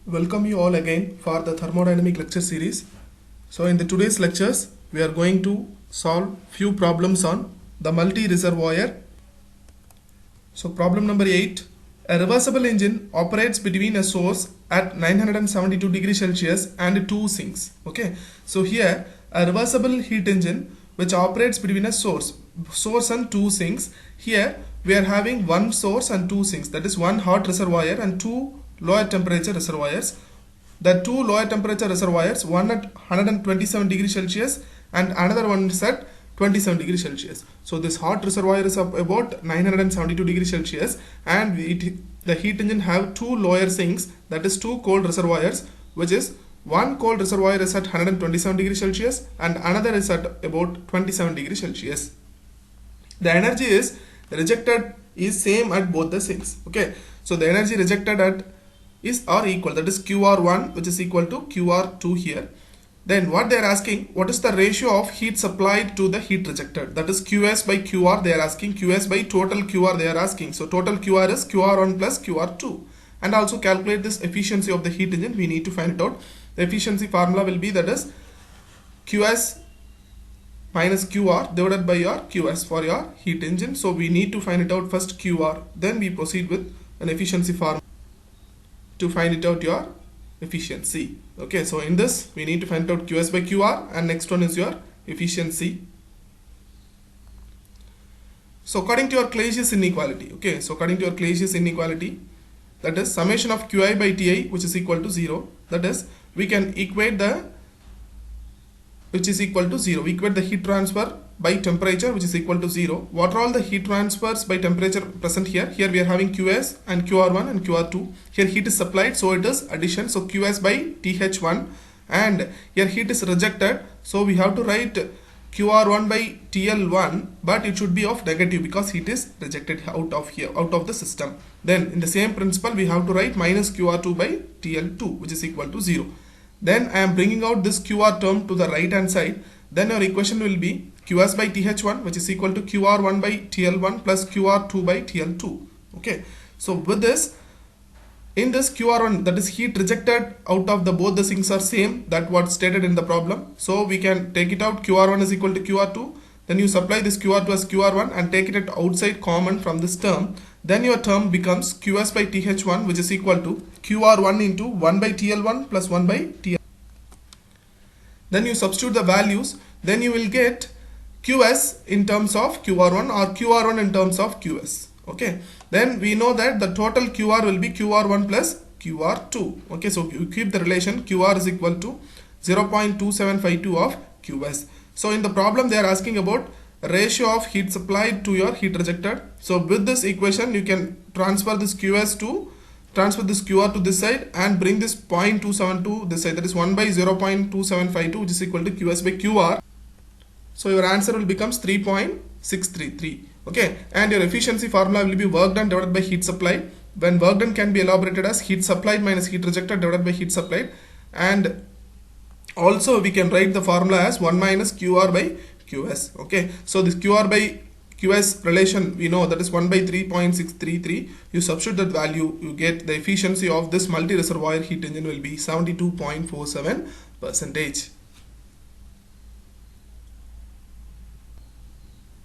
Welcome you all again for the thermodynamic lecture series. So in the today's lectures we are going to solve few problems on the multi-reservoir. So problem number 8. A reversible engine operates between a source at 972 degrees Celsius and two sinks. Okay. So here a reversible heat engine which operates between a source and two sinks. Here we are having one source and two sinks, that is one hot reservoir and two lower temperature reservoirs. The two lower temperature reservoirs, one at 127 degrees Celsius and another one is at 27 degrees Celsius. So this hot reservoir is of about 972 degrees Celsius and the heat engine have two lower sinks, that is two cold reservoirs, which is one cold reservoir is at 127 degrees Celsius and another is at about 27 degrees Celsius. The energy is rejected is same at both the sinks. Okay, so the energy rejected at is or equal, that is QR1 which is equal to QR2 here. Then what they are asking, what is the ratio of heat supplied to the heat rejected, that is QS by QR. They are asking QS by total QR they are asking. So total QR is QR1 plus QR2, and also calculate this efficiency of the heat engine. We need to find it out. The efficiency formula will be, that is QS minus QR divided by your QS for your heat engine. So we need to find it out first QR, then we proceed with an efficiency formula to find it out your efficiency. Okay, so in this we need to find out QS by QR, and next one is your efficiency. So according to your Clausius inequality, okay, so according to your Clausius inequality, that is summation of Qi by Ti which is equal to 0, that is we can equate the which is equal to 0. We equate the heat transfer by temperature which is equal to 0. What are all the heat transfers by temperature present here? Here we are having QS and QR1 and QR2. Here heat is supplied, so it is addition. So QS by TH1, and here heat is rejected. So we have to write QR1 by TL1, but it should be of negative because heat is rejected out of here, out of the system. Then in the same principle we have to write minus QR2 by TL2 which is equal to 0. Then I am bringing out this QR term to the right hand side. Then your equation will be QS by TH1 which is equal to QR1 by TL1 plus QR2 by TL2. Okay. So with this, in this QR1, that is heat rejected out of the both the sinks are same, that what stated in the problem. So we can take it out. QR1 is equal to QR2. Then you supply this QR2 as QR1 and take it outside common from this term. Then your term becomes QS by TH1 which is equal to QR1 into 1 by TL1 plus 1 by TL. Then you substitute the values. Then you will get QS in terms of QR1 or QR1 in terms of QS. Okay. Then we know that the total QR will be QR1 plus QR2. Okay. So you keep the relation QR is equal to 0.2752 of QS. So in the problem they are asking about ratio of heat supplied to your heat rejected. So with this equation you can transfer this QR to this side and bring this 0.272 this side, that is 1 by 0.2752 which is equal to QS by QR. So your answer will becomes 3.633. Okay, and your efficiency formula will be work done divided by heat supplied. When work done can be elaborated as heat supplied minus heat rejected divided by heat supplied, and also we can write the formula as 1 minus QR by QS. Okay, so this QR by QS relation we know, that is 1 by 3.633. You substitute that value, you get the efficiency of this multi-reservoir heat engine will be 72.47%.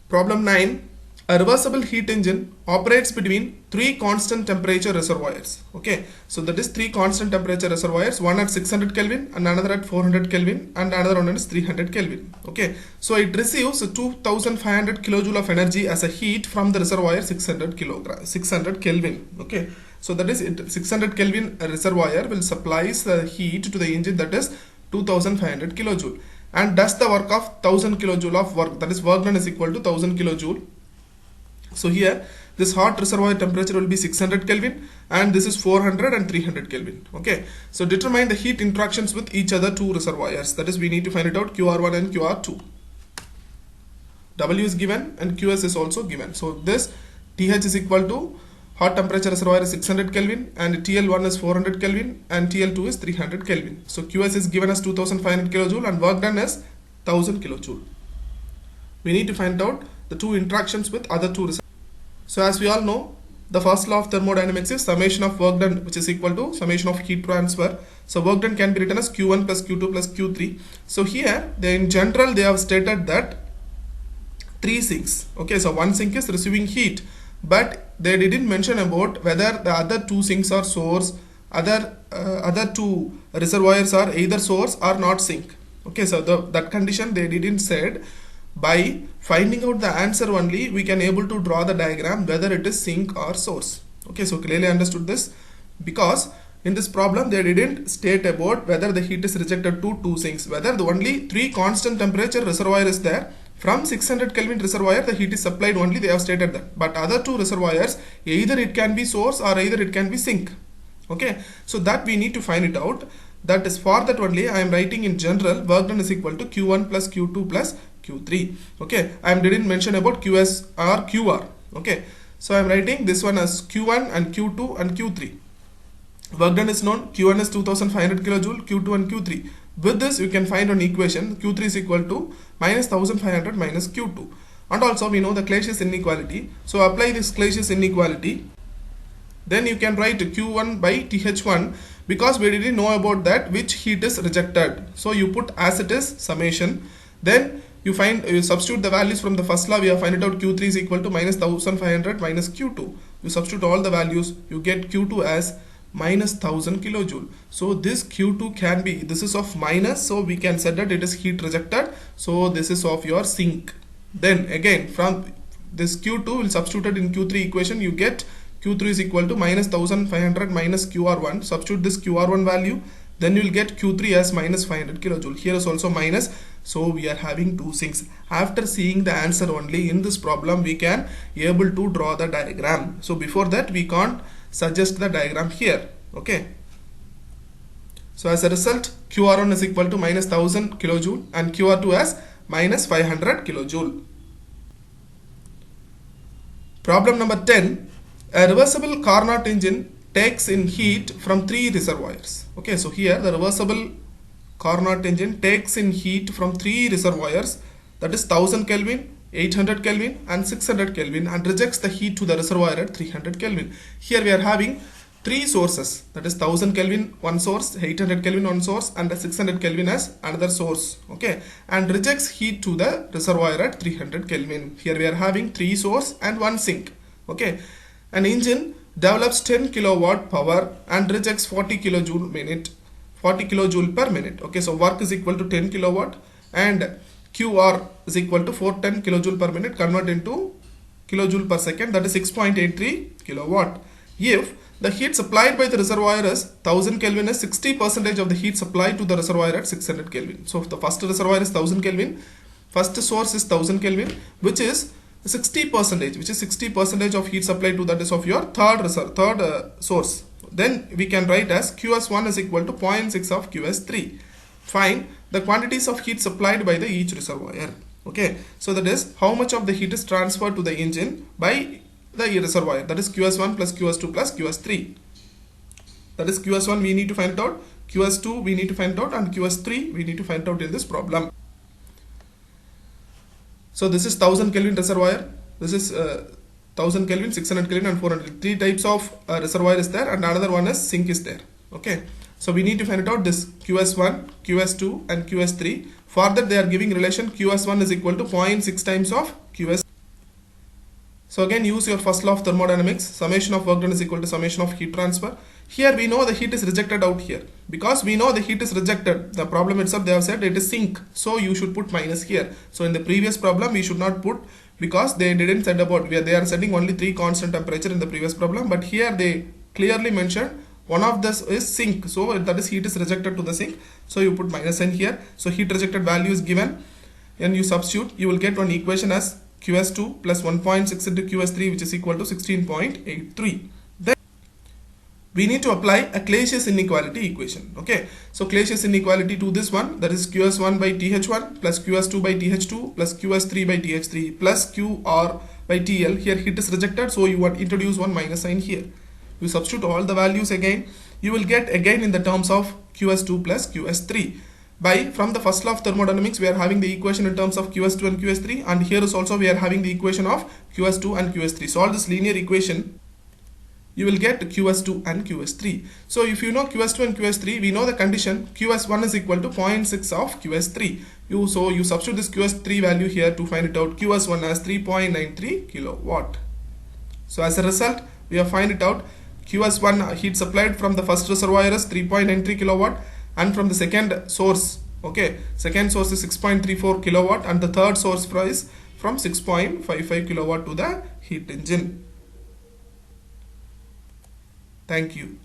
Problem 9. A reversible heat engine operates between three constant temperature reservoirs. Okay, so that is three constant temperature reservoirs, one at 600 Kelvin and another at 400 Kelvin and another one is 300 Kelvin. Okay, so it receives 2500 kilojoule of energy as a heat from the reservoir 600 Kelvin. Okay, so that is it, 600 Kelvin reservoir will supply the heat to the engine, that is 2500 kilojoule, and does the work of 1000 kilojoule of work, that is work done is equal to 1000 kilojoule. So here this hot reservoir temperature will be 600 Kelvin and this is 400 and 300 Kelvin. Okay, so determine the heat interactions with each other two reservoirs, that is we need to find it out QR1 and QR2. W is given and QS is also given. So this TH is equal to hot temperature reservoir is 600 Kelvin and TL1 is 400 Kelvin and TL2 is 300 Kelvin. So QS is given as 2500 kilojoule and work done as 1000 kilojoule. We need to find out the two interactions with other two reservoirs. So as we all know, the first law of thermodynamics is summation of work done, which is equal to summation of heat transfer. So work done can be written as Q1 plus Q2 plus Q3. So here, in general, they have stated that 3 sinks. Okay, so one sink is receiving heat, but they didn't mention about whether the other 2 sinks are source, other 2 reservoirs are either source or not sink. Okay, so that condition they didn't said. By finding out the answer only, we can able to draw the diagram whether it is sink or source. Okay, so clearly understood this, because in this problem they didn't state about whether the heat is rejected to 2 sinks, whether the only 3 constant temperature reservoir is there. From 600 Kelvin reservoir the heat is supplied only, they have stated that. But other 2 reservoirs, either it can be source or either it can be sink. Okay, so that we need to find it out. That is, for that only I am writing in general work done is equal to Q1 plus Q2 plus Q3. Okay, I didn't mention about QS or QR. Okay, so I am writing this one as Q1 and Q2 and Q3. Work done is known, Q1 is 2500 kilojoule, Q2 and Q3. With this you can find an equation, Q3 is equal to minus 1500 minus Q2. And also we know the Clausius inequality. So apply this Clausius inequality. Then you can write Q1 by TH1, because we didn't know about that which heat is rejected. So you put as it is summation. Then you substitute the values from the first law. We have find it out Q3 is equal to minus 1500 minus Q2. You substitute all the values. You get Q2 as minus 1000 kilojoule. So this Q2 can be, this is of minus, so we can say that it is heat rejected. So this is of your sink. Then again from this Q2 will substituted in Q3 equation, you get Q3 is equal to minus 1500 minus QR1. Substitute this QR1 value, then you will get Q3 as minus 500 kilojoule. Here is also minus, so we are having 2 sinks. After seeing the answer only in this problem, we can able to draw the diagram. So before that we can't suggest the diagram here. Okay, so as a result QR1 is equal to minus 1000 kilojoule and QR2 as minus 500 kilojoule. Problem number 10. A reversible Carnot engine takes in heat from 3 reservoirs. Okay, so here the reversible Carnot engine takes in heat from 3 reservoirs, that is 1000 Kelvin, 800 Kelvin and 600 Kelvin, and rejects the heat to the reservoir at 300 Kelvin. Here we are having 3 sources, that is 1000 Kelvin one source, 800 Kelvin one source and 600 Kelvin as another source. Okay, and rejects heat to the reservoir at 300 Kelvin. Here we are having 3 source and 1 sink. Okay, an engine develops 10 kilowatt power and rejects 40 kilojoule per minute. Okay, so work is equal to 10 kilowatt and QR is equal to 410 kilojoule per minute, convert into kilojoule per second, that is 6.83 kilowatt. If the heat supplied by the reservoir is 1000 Kelvin, is 60% of the heat supplied to the reservoir at 600 Kelvin. So if the first reservoir is 1000 Kelvin, first source is 1000 Kelvin, which is 60% of heat supplied to, that is of your third source. Then we can write as QS1 is equal to 0.6 of QS3. Find the quantities of heat supplied by the each reservoir. Okay, so that is how much of the heat is transferred to the engine by the reservoir, that is QS1 plus QS2 plus QS3. That is QS1 we need to find out, QS2 we need to find out, and QS3 we need to find out in this problem. So this is 1000 Kelvin reservoir, this is 1000 Kelvin, 600 Kelvin and 400. 3 types of reservoir is there, and another one is sink is there. Okay, so we need to find out this QS1, QS2 and QS3. For that they are giving relation QS1 is equal to 0.6 times of QS. So again use your first law of thermodynamics, summation of work done is equal to summation of heat transfer. Here we know the heat is rejected out here. Because we know the heat is rejected, the problem itself they have said it is sink. So you should put minus here. So in the previous problem we should not put, because they didn't said about, they are setting only 3 constant temperature in the previous problem. But here they clearly mentioned one of this is sink. So that is heat is rejected to the sink. So you put minus n here. So heat rejected value is given and you substitute, you will get one equation as QS2 plus 1.6 into QS3, which is equal to 16.83. Then we need to apply a Clausius inequality equation. Okay, so Clausius inequality to this one, that is QS1 by TH1 plus QS2 by TH2 plus QS3 by TH3 plus QR by TL. Here heat is rejected, so you want introduce one minus sign here. You substitute all the values again, you will get again in the terms of QS2 plus QS3. From the first law of thermodynamics we are having the equation in terms of QS2 and QS3, and here is also we are having the equation of QS2 and QS3. Solve this linear equation. you will get QS2 and QS3. So if you know QS2 and QS3, we know the condition QS1 is equal to 0.6 of QS3. So you substitute this QS3 value here to find it out. QS1 as 3.93 kilowatt. So as a result, we have find it out. QS1 heat supplied from the first reservoir is 3.93 kilowatt, and from the second source, okay, second source is 6.34 kilowatt, and the third source is from 6.55 kilowatt to the heat engine. Thank you.